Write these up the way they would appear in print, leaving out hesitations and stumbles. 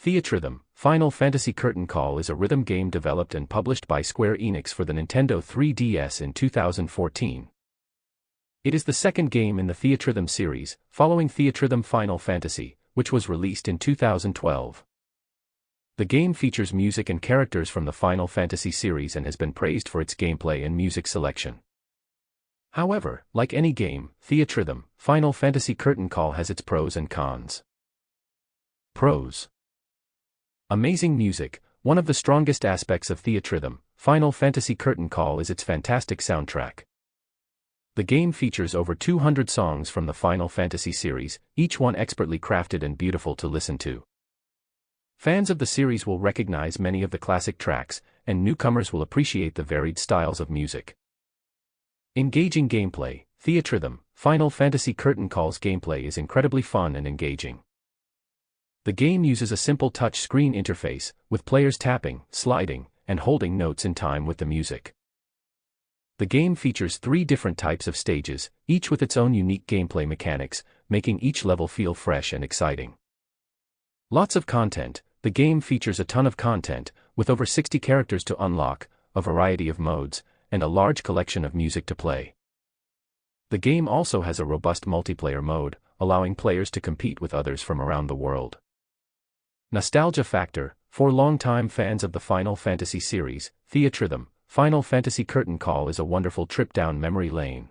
THEATRHYTHM, Final Fantasy Curtain Call is a rhythm game developed and published by Square Enix for the Nintendo 3DS in 2014. It is the second game in the THEATRHYTHM series, following THEATRHYTHM Final Fantasy, which was released in 2012. The game features music and characters from the Final Fantasy series and has been praised for its gameplay and music selection. However, like any game, THEATRHYTHM, Final Fantasy Curtain Call has its pros and cons. Pros: amazing music. One of the strongest aspects of THEATRHYTHM, Final Fantasy Curtain Call is its fantastic soundtrack. The game features over 200 songs from the Final Fantasy series, each one expertly crafted and beautiful to listen to. Fans of the series will recognize many of the classic tracks, and newcomers will appreciate the varied styles of music. Engaging gameplay. THEATRHYTHM, Final Fantasy Curtain Call's gameplay is incredibly fun and engaging. The game uses a simple touch-screen interface, with players tapping, sliding, and holding notes in time with the music. The game features 3 different types of stages, each with its own unique gameplay mechanics, making each level feel fresh and exciting. Lots of content. The game features a ton of content, with over 60 characters to unlock, a variety of modes, and a large collection of music to play. The game also has a robust multiplayer mode, allowing players to compete with others from around the world. Nostalgia factor. For longtime fans of the Final Fantasy series, THEATRHYTHM, Final Fantasy Curtain Call is a wonderful trip down memory lane.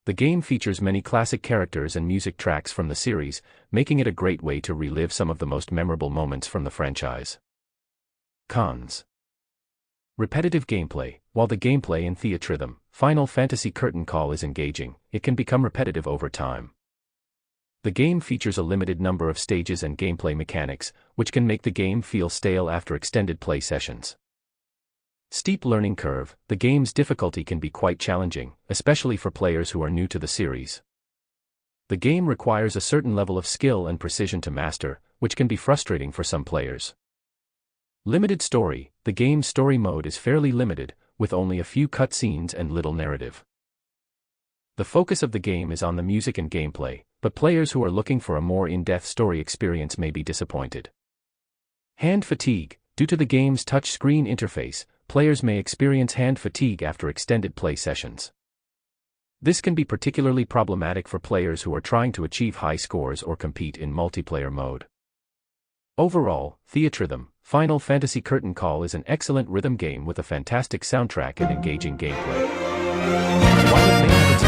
The game features many classic characters and music tracks from the series, making it a great way to relive some of the most memorable moments from the franchise. Cons: repetitive gameplay. While the gameplay in THEATRHYTHM, Final Fantasy Curtain Call is engaging, it can become repetitive over time. The game features a limited number of stages and gameplay mechanics, which can make the game feel stale after extended play sessions. Steep learning curve. The game's difficulty can be quite challenging, especially for players who are new to the series. The game requires a certain level of skill and precision to master, which can be frustrating for some players. Limited story. The game's story mode is fairly limited, with only a few cutscenes and little narrative. The focus of the game is on the music and gameplay, but players who are looking for a more in-depth story experience may be disappointed. Hand fatigue. Due to the game's touch-screen interface, players may experience hand fatigue after extended play sessions. This can be particularly problematic for players who are trying to achieve high scores or compete in multiplayer mode. Overall, THEATRHYTHM, Final Fantasy Curtain Call is an excellent rhythm game with a fantastic soundtrack and engaging gameplay. While it may have its